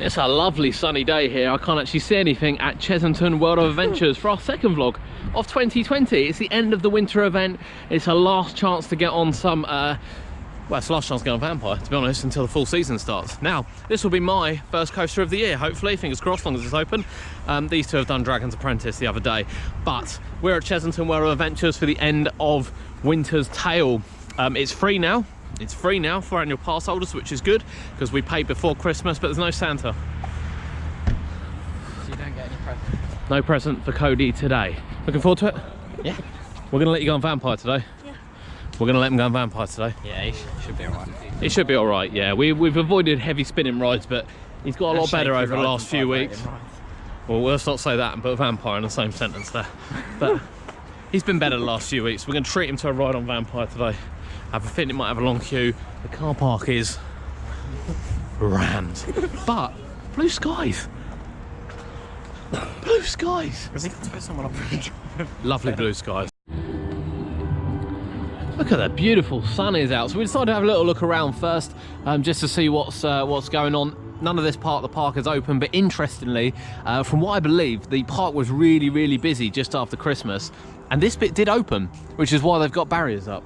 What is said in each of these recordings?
It's a lovely sunny day here. I can't actually see anything at Chessington World of Adventures for our second vlog of 2020. It's the end of the winter event. It's a last chance to get on some, well, it's the last chance to get on Vampire, to be honest, until the full season starts. Now, this will be my first coaster of the year, hopefully, fingers crossed, as long as it's open. These two have done Dragon's Apprentice the other day, but we're at Chessington World of Adventures for the end of Winter's Tale. It's free now. It's free now for annual pass holders, which is good because we paid before Christmas, but there's no Santa. So you don't get any present? No present for Cody today. Looking forward to it? Yeah. We're going to let you go on Vampire today? Yeah. We're going to let him go on Vampire today? Yeah, he should be alright. It should be alright, yeah. We've avoided heavy spinning rides, but he's got a lot better over the last few weeks. Well, let's not say that and put Vampire in the same sentence there. But he's been better the last few weeks. We're going to treat him to a ride on Vampire today. I have a feeling it might have a long queue. The car park is rammed. But blue skies. Blue skies. Because he got to put someone up. Lovely blue skies. Look at that beautiful sun is out. So we decided to have a little look around first, just to see what's going on. None of this part of the park is open, but interestingly, from what I believe, the park was really, really busy just after Christmas, and this bit did open, which is why they've got barriers up.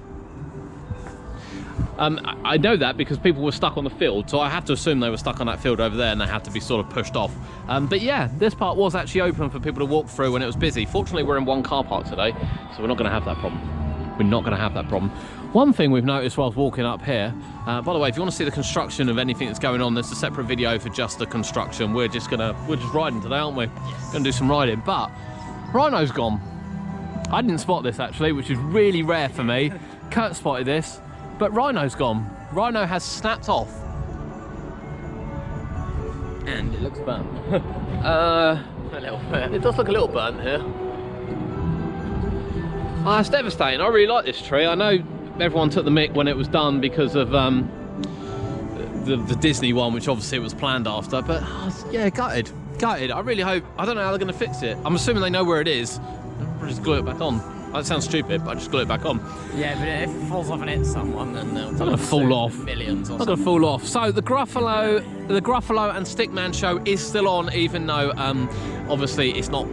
I know that because people were stuck on the field, so I have to assume they were stuck on that field over there and they had to be sort of pushed off. But yeah, this part was actually open for people to walk through when it was busy. Fortunately, we're in one car park today, so we're not going to have that problem. We're not going to have that problem. One thing we've noticed whilst walking up here, by the way, if you want to see the construction of anything that's going on, there's a separate video for just the construction. We're just riding today, aren't we? Yes. Going to do some riding, but Rhino's gone. I didn't spot this actually, which is really rare for me. Kurt spotted this. But Rhino's gone. Rhino has snapped off. And it looks burnt. A little bit. It does look a little burnt here. Oh, it's devastating. I really like this tree. I know everyone took the mick when it was done because of the Disney one, which obviously it was planned after. But yeah, gutted. Gutted. I really hope. I don't know how they're going to fix it. I'm assuming they know where it is. I'll just glue it back on. That sounds stupid, but I just glue it back on. Yeah, but if it falls off and hits someone, then it's not going to fall off. Millions or something. Not going to fall off. So the Gruffalo and Stickman show is still on, even though obviously it's not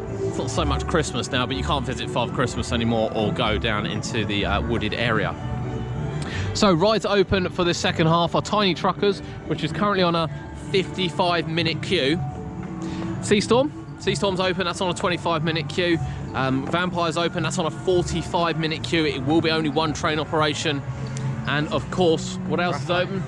so much Christmas now, but you can't visit Father Christmas anymore or go down into the wooded area. So rides open for this second half are Tiny Truckers, which is currently on a 55-minute queue. Seastorm's open, that's on a 25-minute queue. Vampire's open, that's on a 45-minute queue. It will be only one train operation. And of course, what else is open?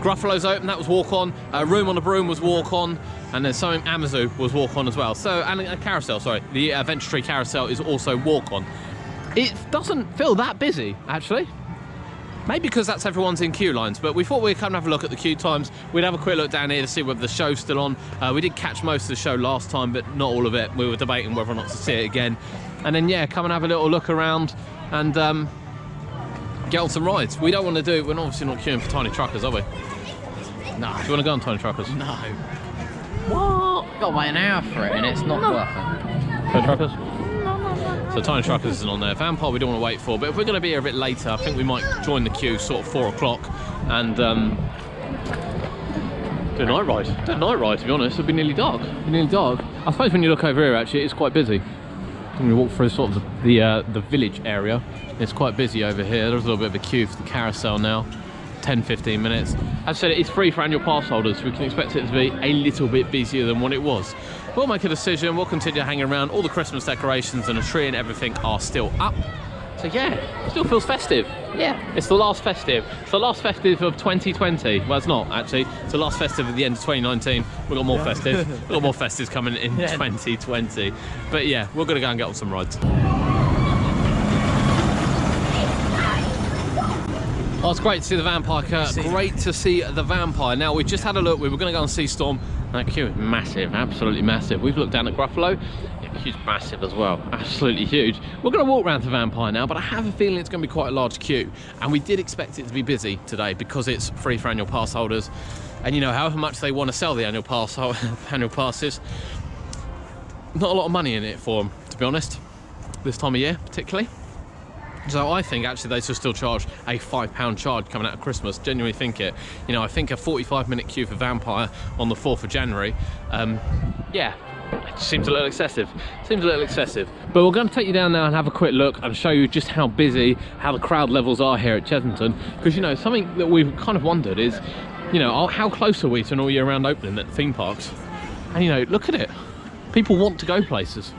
Gruffalo's open, that was walk on. Room on the Broom was walk on. And then something AMAZU was walk on as well. So, and a Carousel, sorry. The Adventure Tree Carousel is also walk on. It doesn't feel that busy, actually. Maybe because that's everyone's in queue lines, but we thought we'd come and have a look at the queue times. We'd have a quick look down here to see whether the show's still on. We did catch most of the show last time, but not all of it. We were debating whether or not to see it again. And then, yeah, come and have a little look around and get on some rides. We don't want to do, we're obviously not queuing for Tiny Truckers, are we? No. Do you want to go on Tiny Truckers? No. What? Got to wait an hour for it and it's not worth it. Tiny Truckers? So Tiny Truckers isn't on there. Vampire we don't want to wait for, but if we're going to be here a bit later, I think we might join the queue sort of 4 o'clock and do a night ride. Do a night ride, to be honest. It'll be nearly dark. It'll be nearly dark. I suppose when you look over here, actually, it's quite busy. When you walk through sort of the village area, it's quite busy over here. There's a little bit of a queue for the Carousel now. 10-15 minutes. As I said, it's free for annual pass holders, so we can expect it to be a little bit busier than what it was. We'll make a decision, we'll continue hanging around. All the Christmas decorations and the tree and everything are still up. So yeah, it still feels festive. Yeah. It's the last festive. It's the last festive of 2020. Well, it's not, actually. It's the last festive at the end of 2019. We've got more festive. We've got more festives coming in 2020. But yeah, we're going to go and get on some rides. Oh, it's great to see the Vampire, Kurt. Great to see the Vampire. Now, we just had a look. We were going to go on Seastorm. That queue is massive, absolutely massive. We've looked down at Gruffalo. Yeah, the queue's massive as well, absolutely huge. We're going to walk around to Vampire now, but I have a feeling it's going to be quite a large queue. And we did expect it to be busy today because it's free for annual pass holders. And you know, however much they want to sell the annual passes, not a lot of money in it for them, to be honest, this time of year particularly. So I think actually they should still charge a £5 charge coming out of Christmas. Genuinely think it. You know, I think a 45-minute queue for Vampire on the 4th of January, yeah, it seems a little excessive. Seems a little excessive. But we're going to take you down now and have a quick look and show you just how busy, how the crowd levels are here at Chessington. Because, you know, something that we've kind of wondered is, you know, how close are we to an all year round opening at theme parks? And, you know, look at it. People want to go places.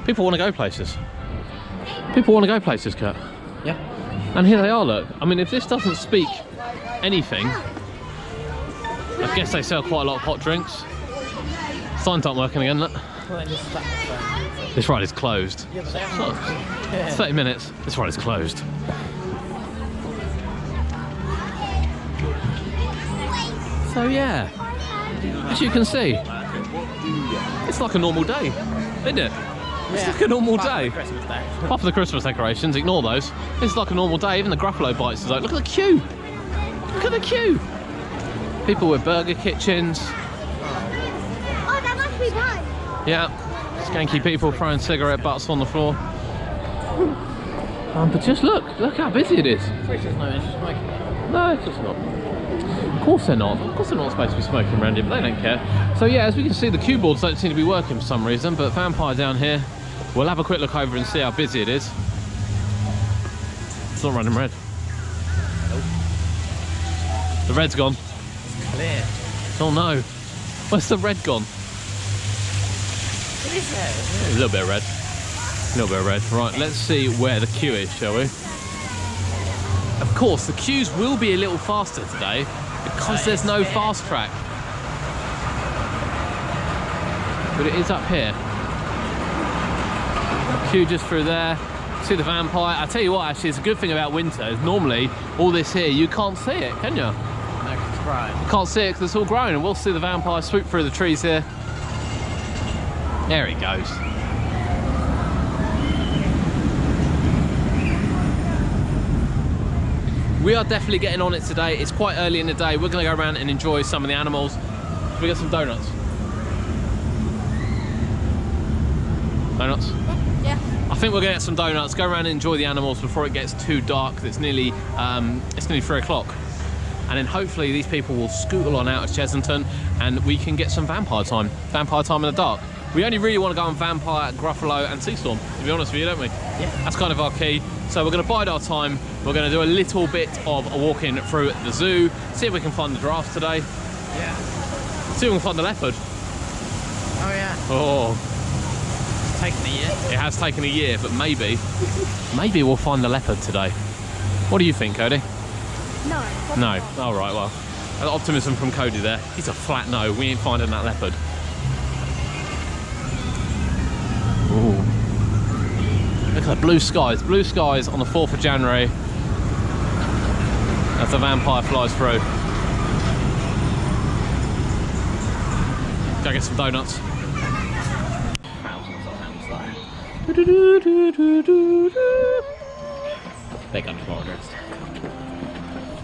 People want to go places. People want to go places, Kurt. Yeah. And here they are, look. I mean, if this doesn't speak anything, I guess they sell quite a lot of hot drinks. Signs aren't working again, look. Well, they just slapped the phone. This ride is closed. Yeah, but they haven't. 30 minutes, this ride is closed. So yeah, as you can see, it's like a normal day, isn't it? It's like a normal day. Christmas day. Apart from the Christmas decorations, ignore those. It's like a normal day. Even the Gruffalo bites is like, look at the queue. Look at the queue. People with burger kitchens. Oh, that must be mine. Yeah, skanky people throwing cigarette butts on the floor. But just look how busy it is. There's no interest in smoking. No, it's just not. Of course they're not. Of course they're not supposed to be smoking around here, but they don't care. So yeah, as we can see, the cue boards don't seem to be working for some reason, but Vampire down here, we'll have a quick look over and see how busy it is. It's not running red. Nope. The red's gone. It's clear. Oh no. Where's the red gone? It is there, A little bit of red. A little bit of red. Right, let's see where the queue is, shall we? Of course, the queues will be a little faster today because there's no fast track. But it is up here. Queue just through there. See the Vampire. I tell you what, actually, it's a good thing about winter is normally all this here, you can't see it, can you? No, it's right. You can't see it because it's all grown, and we'll see the Vampire swoop through the trees here. There he goes. We are definitely getting on it today. It's quite early in the day. We're going to go around and enjoy some of the animals. We got some donuts. Donuts? Yeah. I think we're going to get some donuts, go around and enjoy the animals before it gets too dark. It's nearly 3 o'clock. And then hopefully these people will scootle on out of Chessington and we can get some vampire time in the dark. We only really want to go on Vampire, Gruffalo and Seastorm, to be honest with you, don't we? Yeah. That's kind of our key. So we're going to bide our time. We're going to do a little bit of a walking through the zoo, see if we can find the giraffes today. Yeah. See if we can find the leopard. Oh yeah. Oh, It's taken a year. it has taken a year, but maybe we'll find the leopard today. What do you think, Cody? No. No. All right, well, optimism from Cody there. He's a flat no. We ain't finding that leopard. Ooh. Look at the blue skies. Blue skies on the 4th of January as the Vampire flies through. Go get some donuts. Thousands of hands there. They got Florida.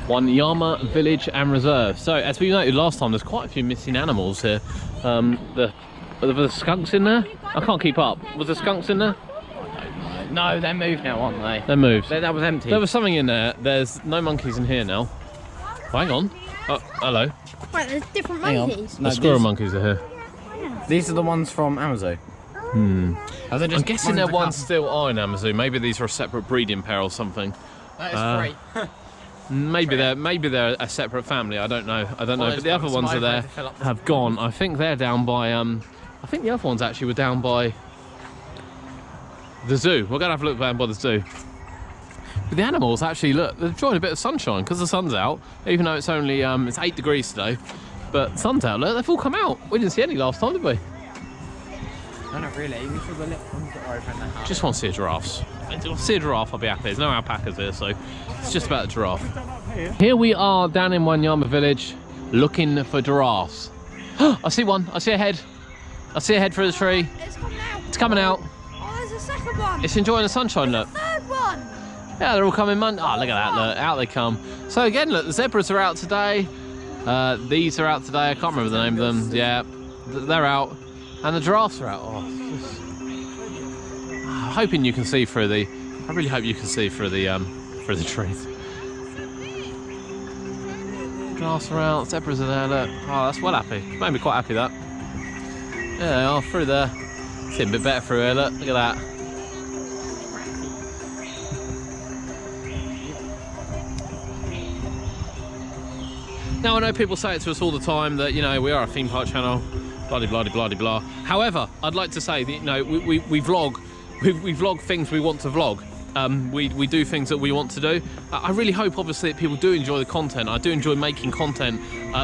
Wanyama Village and Reserve. So, as we noted last time, there's quite a few missing animals here. Were the skunks in there? I can't keep up. Was there skunks in there? No, they're moved now, aren't they? They moved. That was empty. There was something in there. There's no monkeys in here now. Oh, hang on. Oh, hello. Wait, there's different Hang on. monkeys. No, The squirrel these- monkeys are here. These are the ones from AMAZU. Are they just I'm guessing they're to ones come? still are in AMAZU. Maybe these are a separate breeding pair or something. That is free. Maybe they're a separate family. I don't know. But there's the other some ones are over there to fill up the have gone. I think they're down by. I think the other ones actually were down by the zoo. We're gonna have a look down by the zoo. But the animals actually look. They're enjoying a bit of sunshine because the sun's out. Even though it's only it's 8 degrees today, but sun's out. Look, they've all come out. We didn't see any last time, did we? No, not really. We saw the little ones that are over in the house. Just want to see a giraffe. If I see a giraffe, I'll be happy. There's no alpacas here, so it's just about a giraffe. Here we are down in Wanyama Village, looking for giraffes. I see one. I see a head. I see a head through the tree. It's coming out. It's coming out. Oh, there's a second one. It's enjoying the sunshine, look. Third one. Yeah, they're all coming. Oh, look at that, look. Out they come. So again, look, the zebras are out today. These are out today. I can't remember the name of them. Yeah, they're out. And the giraffes are out. Oh, I'm hoping you can see through the I really hope you can see through the trees. Giraffes around, zebras are there, look. Oh, that's well happy. Made me quite happy, that. Yeah, oh, through there. It's a bit better through here, look at that. Now, I know people say it to us all the time that, you know, we are a theme park channel, blah, blah, blah, blah, blah. However, I'd like to say that, you know, we vlog things we want to vlog. We do things that we want to do. I really hope, obviously, that people do enjoy the content. I do enjoy making content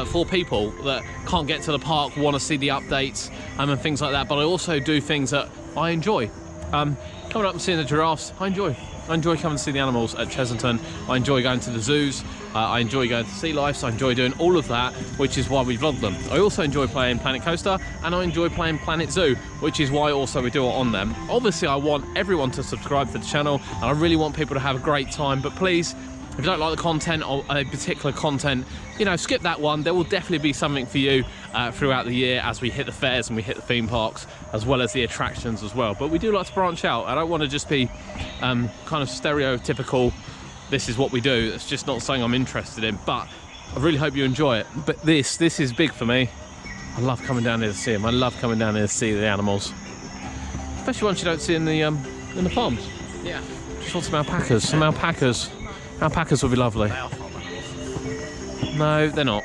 for people that can't get to the park, want to see the updates and things like that. But I also do things that I enjoy. Coming up and seeing the giraffes, I enjoy. I enjoy coming to see the animals at Chessington. I enjoy going to the zoos. I enjoy going to sea life. I enjoy doing all of that, which is why we vlog them. I also enjoy playing Planet Coaster, and I enjoy playing Planet Zoo, which is why also we do it on them. Obviously, I want everyone to subscribe to the channel, and I really want people to have a great time. But please, if you don't like the content or a particular content, you know, skip that one. There will definitely be something for you throughout the year as we hit the fairs and we hit the theme parks, as well as the attractions as well. But we do like to branch out. I don't want to just be kind of stereotypical, this is what we do. It's just not something I'm interested in, but I really hope you enjoy it. But this is big for me. I love coming down here to see them. I love coming down here to see the animals, especially ones you don't see in the farms. Yeah. Just want some alpacas. Some alpacas. Alpacas would be lovely. They are farmers. No, they're not.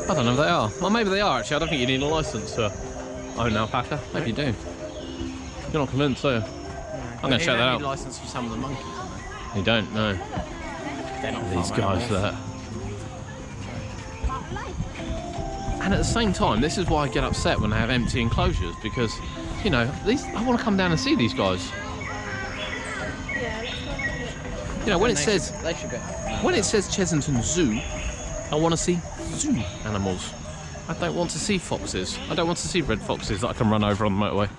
I don't know if they are. Well, maybe they are actually. I don't think you need a license to own an alpaca. Maybe you do. You're not convinced, are you? I'm going to check that out. Need license for some of the monkeys, don't You don't know. they? They're not These farm guys animals. there. And at the same time, this is why I get upset when they have empty enclosures, because, you know, I want to come down and see these guys. You know, when it says Chessington Zoo, I want to see zoo animals. I don't want to see foxes. I don't want to see red foxes that I can run over on the motorway.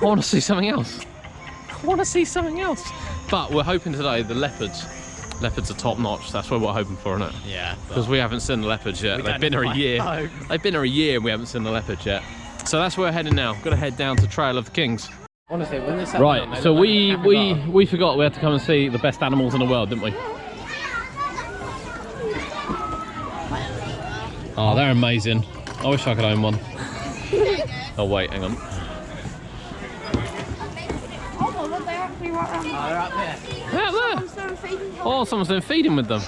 I want to see something else. I want to see something else. But we're hoping today the leopards. Leopards are top notch. That's what we're hoping for, isn't it? Yeah. Because we haven't seen the leopards yet. They've been here a year. They've been here a year and we haven't seen the leopards yet. So that's where we're heading now. Got to head down to Trail of the Kings. Honestly, when this Right, so we forgot we had to come and see the best animals in the world, didn't we? Oh, they're amazing. I wish I could own one. Oh wait, hang on. Oh, look, they're actually right around Oh, they're up there. They're out there. Oh, someone's doing feeding with them.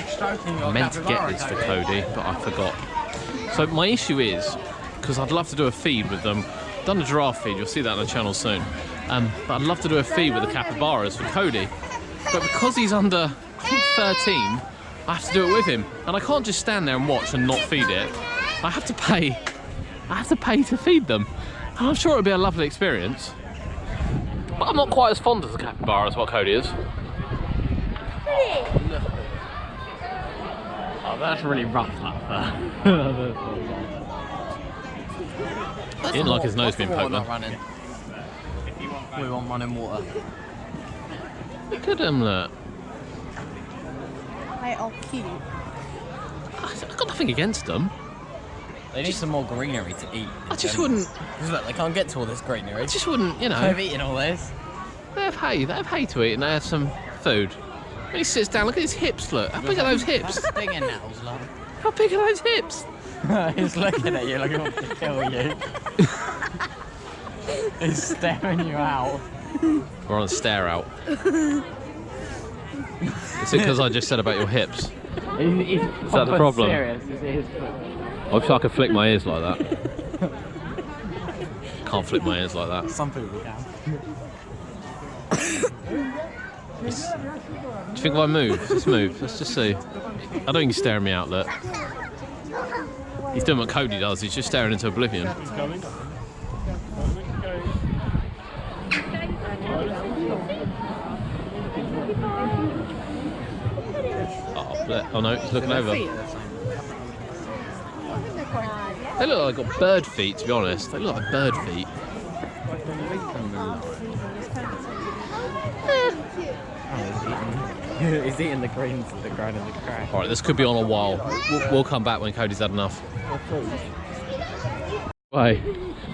Stroking I meant to get this for Cody, but I forgot. So my issue is, because I'd love to do a feed with them. Done a giraffe feed, you'll see that on the channel soon. But I'd love to do a feed with the capybaras for Cody. But because he's under, I think, 13, I have to do it with him. And I can't just stand there and watch and not feed it. I have to pay. I have to pay to feed them. And I'm sure it'll be a lovely experience. But I'm not quite as fond of the capybara as what Cody is. Oh, that's really rough up there. He didn't like his nose being poked not though. running. We want running water. Look at him, look. They are cute. I've got nothing against them. They need some more greenery to eat. I just wouldn't, Because look, they can't get to all this greenery. I just wouldn't, you know. They've eaten all this. They have hay to eat and they have some food. When he sits down, look at his hips, look. How big are those hips? That's stinging nails, love. How big are those hips? He's looking at you like he wants to kill you. He's staring you out. We're on a stare out. Is it because I just said about your hips? Is that the problem? Serious. Is it his foot? I wish I could flick my ears like that. Can't flick my ears like that. Some people can. Do you think if I move? Let's move. Let's just see. I don't think he's staring me out, look. He's doing what Cody does. He's just staring into oblivion. Oh no, he's looking over. They look like got bird feet, to be honest. They look like bird feet. He's eating the greens that are growing in the crack. Alright, this could be on a while. We'll come back when Cody's had enough. Hey,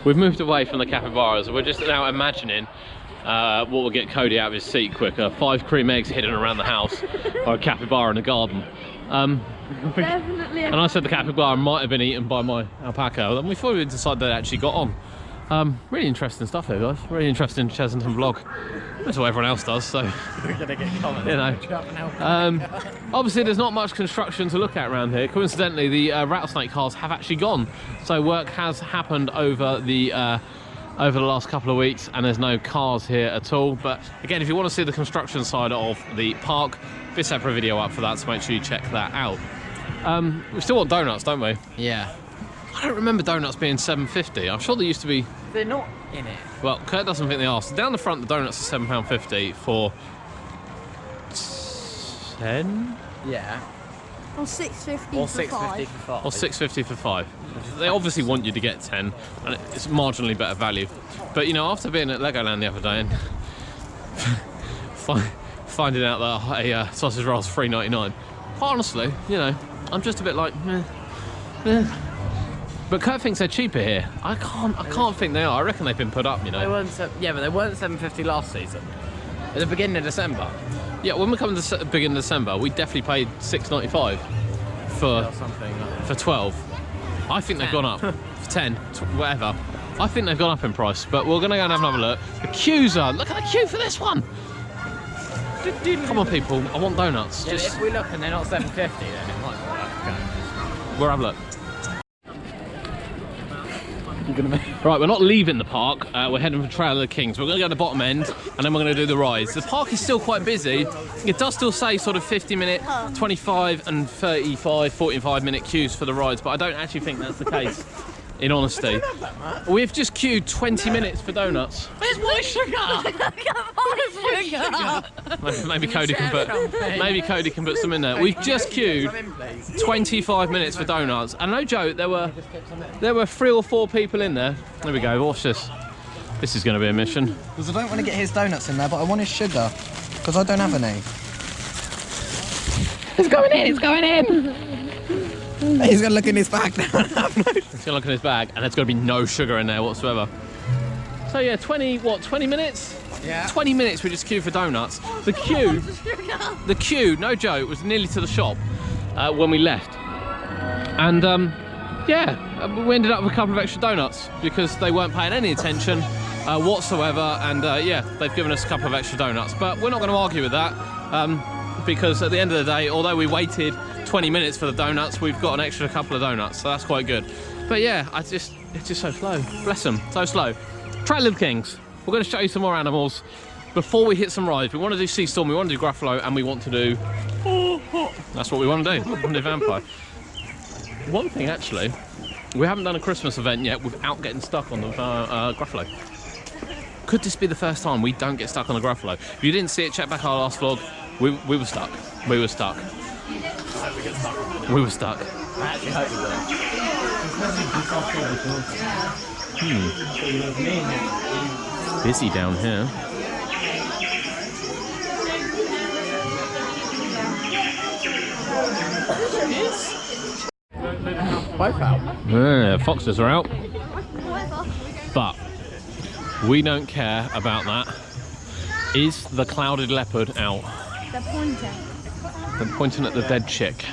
We've moved away from the capybaras. We're just now imagining what will get Cody out of his seat quicker. 5 cream eggs hidden around the house, or a capybara in the garden. Definitely. And I said the capybara might have been eaten by my alpaca, and we thought we'd decide they actually got on. Really interesting stuff here, guys. Really interesting Chessington vlog. That's what everyone else does, so We're gonna get comments. you know. Obviously, there's not much construction to look at around here. Coincidentally, the rattlesnake cars have actually gone, so work has happened over the last couple of weeks, and there's no cars here at all. But again, if you want to see the construction side of the park, there's a separate video up for that, so make sure you check that out. We still want donuts, don't we? Yeah. I don't remember donuts being $7.50. I'm sure they used to be. They're not in it. Well, Kurt doesn't think they are. So down the front, the donuts are £7.50 for 10. Yeah. Or $6.50 Or for $6.50 5. for 5. Or £6.50 for 5. They obviously want you to get 10, and it's marginally better value. But you know, after being at Legoland the other day and finding out that a sausage roll is $3.99, quite honestly, you know, I'm just a bit like, meh. But Kurt thinks they're cheaper here. I can't think they are. I reckon they've been put up, you know. They weren't yeah, but they weren't $7.50 last season. At the beginning of December. Yeah, when we come to the beginning of December, we definitely paid $6.95 Or something like that. for 12. I think they've gone up for 10, whatever. I think they've gone up in price, but we're gonna go and have another look. The queues are. Look at the queue for this one. Come on, people. I want donuts. Yeah, Just if we look and they're not $7.50, then it might be worth going. we'll have a look. Right, we're not leaving the park. We're heading for Trail of the Kings. We're going to go to the bottom end, and then we're going to do the rides. The park is still quite busy. It does still say sort of 50-minute, 25 and 35, 45-minute queues for the rides, but I don't actually think that's the case, in honesty. We've just queued 20 minutes for donuts. Where's my sugar? Maybe Cody can put some in there. We've just queued 25 minutes for donuts, and no joke, there were 3 or 4 people in there. There we go. Watch this. This is going to be a mission. Because I don't want to get his donuts in there, but I want his sugar. Because I don't have any. It's going in, it's going in! He's going to look in his bag now. He's going to look in his bag, and there's going to be no sugar in there whatsoever. So yeah, 20 minutes? Yeah. 20 minutes we just queued for donuts. The queue, no joke, was nearly to the shop when we left. And yeah, we ended up with a couple of extra donuts because they weren't paying any attention whatsoever. And yeah, they've given us a couple of extra donuts. But we're not going to argue with that because at the end of the day, although we waited 20 minutes for the donuts, we've got an extra couple of donuts, so that's quite good. But yeah, it's just so slow. Bless them, so slow. Trail of the Kings. We're going to show you some more animals before we hit some rides. We want to do Sea Storm, we want to do Gruffalo, and we want to do... That's what we want to do. We want to do Vampire. One thing, actually, we haven't done a Christmas event yet without getting stuck on the Gruffalo. Could this be the first time we don't get stuck on the Gruffalo? If you didn't see it, check back our last vlog. We were stuck. We were stuck. We were stuck. I actually hope we will. Busy down here. Both out. Yeah, foxes are out. But we don't care about that. Is the Clouded Leopard out? They're pointing. They're pointing at the dead chick.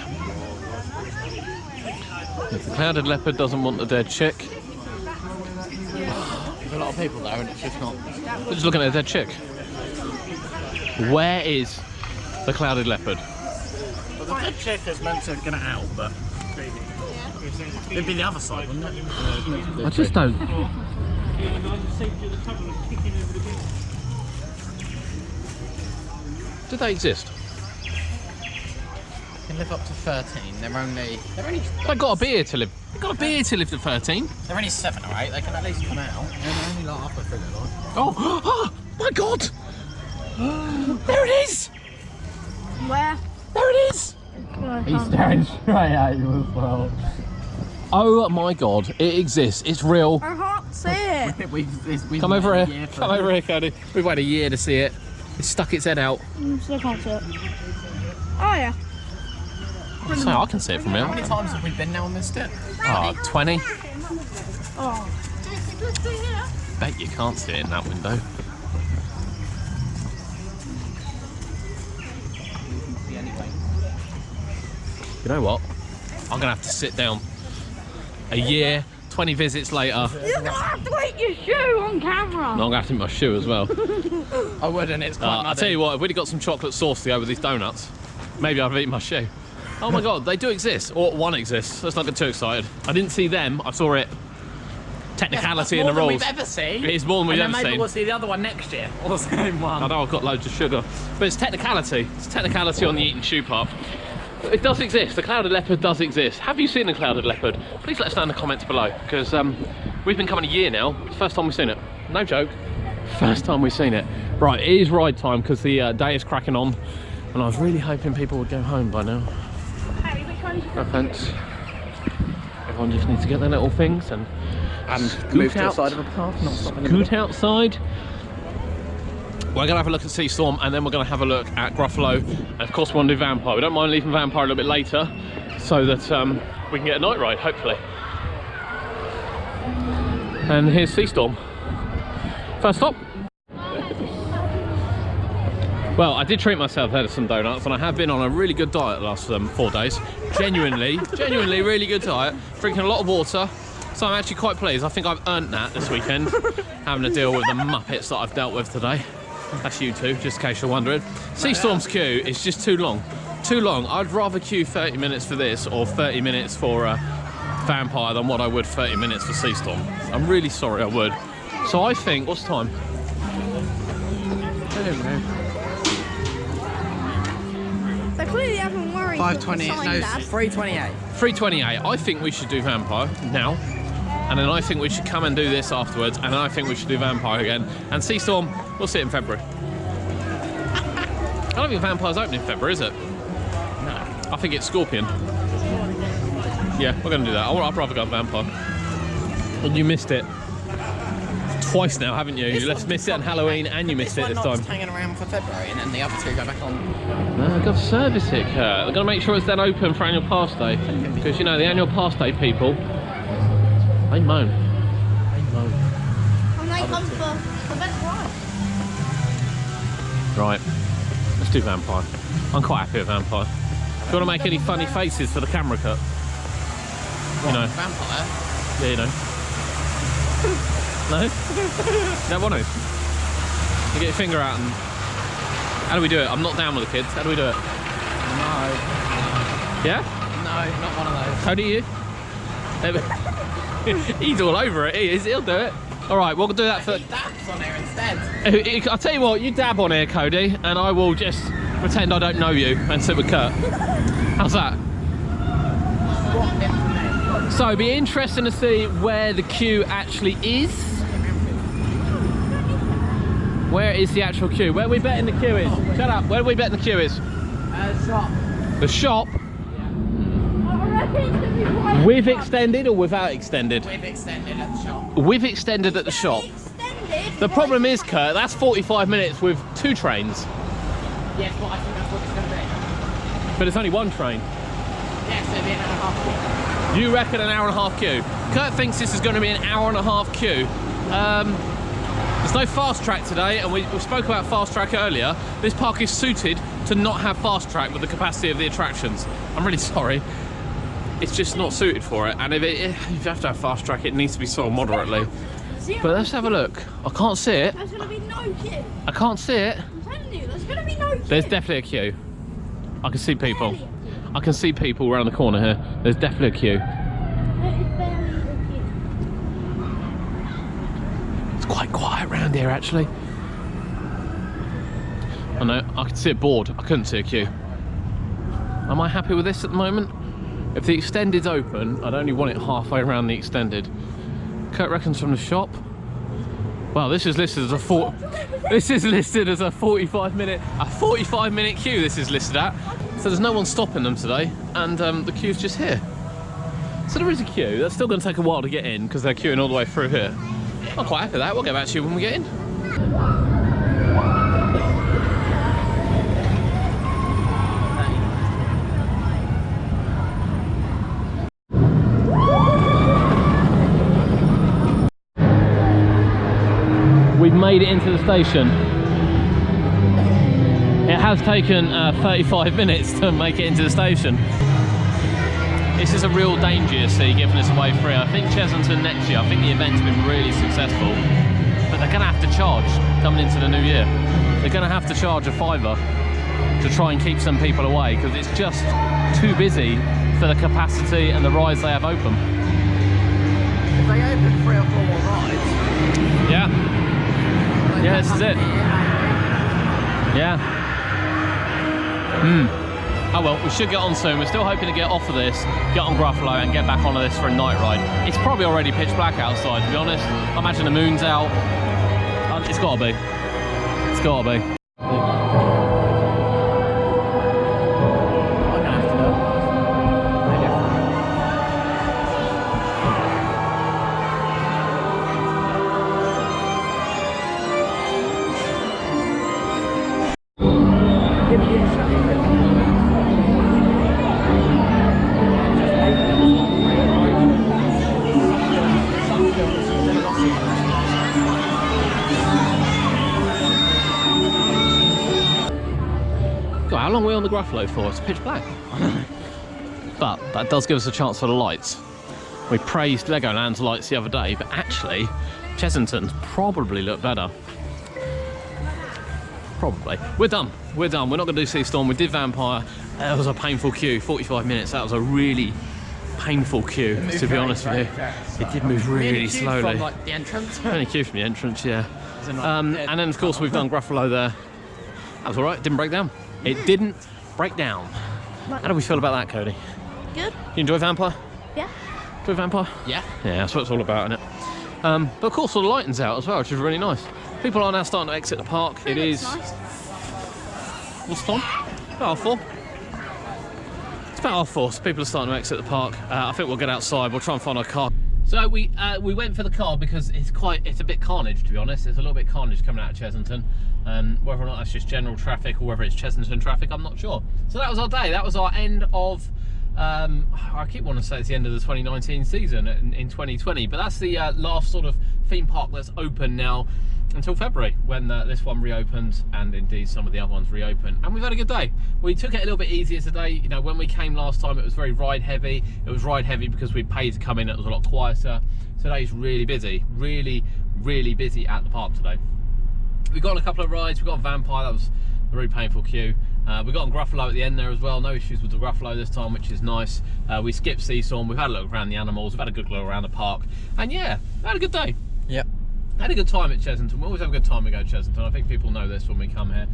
If the Clouded Leopard doesn't want the dead chick, There's a lot of people there and it's just not. we're just looking at a dead chick. Where is the Clouded Leopard? Well, the dead chick is meant to get it out, but it'd be the other side, wouldn't it? I just don't. Do they exist? Can live up to 13. They're only They've got to be here to live. They've got to be here to live to 13. they're only 7 or 8. They can at least come out. They're only like halfway through their life. Oh my God! There it is! Where? There it is! He's staring straight at you as well. Oh my God! It exists. It's real. I can't see it. We've Come over waited a here. year for Come it. over here, Cody. We've waited a year to see it. It's stuck its head out. Still can't see it. Oh yeah. So I can see it from How many here. times have we been now on this step? Oh, 20. Oh. Bet you can't see it in that window. You know what? I'm gonna have to sit down. A year, 20 visits later. You're gonna have to eat your shoe on camera. No, I'm gonna have to eat my shoe as well. I wouldn't, it's quite I'll tell you what, if we'd have got some chocolate sauce to go with these donuts, maybe I'd have eaten my shoe. Oh my god, they do exist. Or one exists. Let's not get too excited. I didn't see them, I saw it. Technicality in the rules. More than we've ever seen. It is more than we've ever maybe seen. we'll see the other one next year, or the same one. I know I've got loads of sugar, but it's technicality. It's technicality on the eating shoe part. It does exist. The Clouded Leopard does exist. Have you seen the Clouded Leopard? Please let us know in the comments below, because we've been coming a year now. It's the first time we've seen it. No joke. First time we've seen it. Right, it is ride time because the day is cracking on, and I was really hoping people would go home by now. No offence. Everyone just needs to get their little things and move to the side of the path, not stopping. Scoot outside. We're going to have a look at Sea Storm, and then we're going to have a look at Gruffalo, and of course we want to do Vampire. We don't mind leaving Vampire a little bit later so that we can get a night ride, hopefully. And here's Sea Storm. First stop. Well, I did treat myself out of some donuts, and I have been on a really good diet the last 4 days. Genuinely really good diet. Drinking a lot of water, so I'm actually quite pleased. I think I've earned that this weekend, having to deal with the muppets that I've dealt with today. That's you two, just in case you're wondering. Sea Storm's queue is just too long. Too long. I'd rather queue 30 minutes for this or 30 minutes for Vampire than what I would 30 minutes for Sea Storm. I'm really sorry, I would. So I think, what's the time? I don't know. They clearly haven't worried. 5:20, no, Dad. 3:28. 3:28. I think we should do Vampire now. And then I think we should come and do this afterwards. And then I think we should do Vampire again. And Sea Storm, we'll see it in February. I don't think Vampire's opening in February, is it? No. I think it's Scorpion. Yeah, we're going to do that. I'd rather go Vampire. And you missed it. Twice now, haven't you? You missed it on Halloween and you missed it this time. Just hanging around for February and then the other two go back on. No, I've got to service it, Kurt. I've got to make sure it's then open for annual pass day. Because, you know, the annual pass day people, they moan. They moan. And they come for the best ride. Right, let's do Vampire. I'm quite happy with Vampire. Do you want to make any funny faces for the camera cut? You know. Vampire? Yeah, you know. No? You don't want to? You get your finger out and... How do we do it? I'm not down with the kids. How do we do it? No. Yeah? No, not one of those. Cody, you? He's all over it. He'll do it. All right, we'll do that for... Dabs on here instead. I'll tell you what, you dab on here, Cody, and I will just pretend I don't know you and sit with Kurt. How's that? Swap information. So, it'll be interesting to see where the queue actually is. Where is the actual queue? Where are we betting the queue is? Shut up. Where are we betting the queue is? Shop. The shop? With extended or without extended? We've extended at the shop. With extended at the shop. The problem is, Kurt, that's 45 minutes with 2 trains. Yes, well, I think that's what it's going to be. But it's only 1 train. Yes, it'll be an hour and a half queue. You reckon an hour and a half queue? Kurt thinks this is going to be an hour and a half queue. There's no fast track today, and we spoke about fast track earlier. This park is suited to not have fast track with the capacity of the attractions. I'm really sorry. It's just not suited for it, and if you have to have fast track, it needs to be sold moderately. But let's have a look. I can't see it. There's going to be no queue. I can't see it. I'm telling you, there's going to be no queue. There's definitely a queue. I can see people. I can see people around the corner here. There's definitely a queue. There is barely a queue. It's quite quiet around here, actually. I know, I could see a board. I couldn't see a queue. Am I happy with this at the moment? If the extended's open, I'd only want it halfway around the extended. Kurt reckons from the shop. Well, this is listed as a 45 minute queue. This is listed at. So there's no one stopping them today, and the queue's just here. So there is a queue. That's still going to take a while to get in because they're queuing all the way through here. I'm quite happy with that. We'll get back to you when we get in. made it into the station. It has taken 35 minutes to make it into the station. This is a real danger, you see, giving this away free. I think Chessington next year, I think the event's been really successful, but they're going to have to charge coming into the new year. They're going to have to charge a £5 to try and keep some people away, because it's just too busy for the capacity and the rides they have open. If they open 3 or 4 more rides. Yeah. Yeah, this is it. Yeah. Oh well, we should get on soon. We're still hoping to get off of this, get on Gruffalo and get back onto this for a night ride. It's probably already pitch black outside, to be honest. I imagine the moon's out. It's gotta be. It's gotta be. God, how long are we on the Gruffalo for? It's pitch black. But that does give us a chance for the lights. We praised Legoland's lights the other day, but actually Chessington's probably look better. Probably. We're done. We're done. We're not going to do Sea Storm. We did Vampire. That was a painful queue. 45 minutes. That was a really painful queue, to be honest with you. It did move really slowly. From, like, the entrance. Only queue from the entrance, yeah. And then of course we've done Gruffalo there. That was all right. It didn't break down. It didn't break down. How do we feel about that, Cody? Good. You enjoy Vampire? Yeah. Enjoy Vampire? Yeah. Yeah, that's what it's all about, isn't it? But of course all the lighting's out as well, which is really nice. People are now starting to exit the park. It is... Nice. What's the time? About 4. It's about 4, so people are starting to exit the park. I think we'll get outside, we'll try and find our car. So we went for the car because it's a bit carnage, to be honest. There's a little bit of carnage coming out of Chessington. Whether or not that's just general traffic or whether it's Chessington traffic, I'm not sure. So that was our day. That was our end of, I keep wanting to say it's the end of the 2019 season in 2020, but that's the last sort of theme park that's open now until February, when this one reopens, and indeed some of the other ones reopen. And we've had a good day. We took it a little bit easier today. You know, when we came last time, it was very ride heavy. It was ride heavy because we paid to come in. It was a lot quieter. Today's really busy, really busy at the park today. We got on a couple of rides. We got on Vampire. That was a very painful queue. We got on Gruffalo at the end there as well. No issues with the Gruffalo this time, which is nice. We skipped Sea Storm. We've had a look around the animals. We've had a good look around the park, and yeah, had a good day. Yep. Had a good time at Chessington. We always have a good time when we go to Chessington. I think people know this when we come here.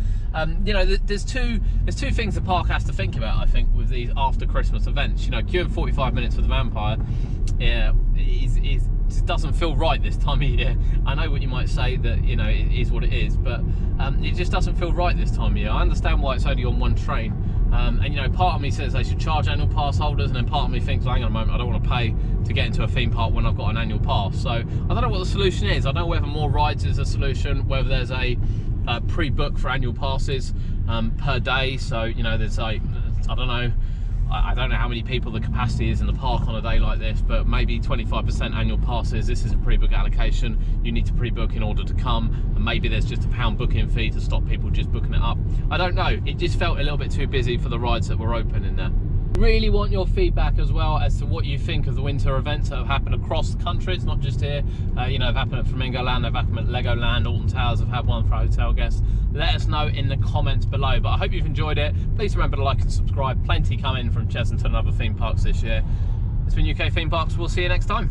You know, there's two things the park has to think about, I think, with these after Christmas events. You know, queuing 45 minutes for the Vampire, yeah, it doesn't feel right this time of year. I know what you might say, that, you know, it is what it is, but it just doesn't feel right this time of year. I understand why it's only on one train. And you know, part of me says they should charge annual pass holders, and then part of me thinks, well, hang on a moment, I don't want to pay to get into a theme park when I've got an annual pass. So I don't know what the solution is. I don't know whether more rides is a solution, whether there's a pre-book for annual passes per day. So, you know, there's like, I don't know. I don't know how many people the capacity is in the park on a day like this, but maybe 25% annual passes. This is a pre-book allocation. You need to pre-book in order to come, and maybe there's just a £1 booking fee to stop people just booking it up. I don't know. It just felt a little bit too busy for the rides that were open in there. Really want your feedback as well as to what you think of the winter events that have happened across the country. It's not just here. You know, they've happened at Flamingo Land, they've happened at Legoland, Alton Towers have had one for hotel guests. Let us know in the comments below. But I hope you've enjoyed it. Please remember to like and subscribe. Plenty coming from Chessington and other theme parks this year. It's been UK Theme Parks. We'll see you next time.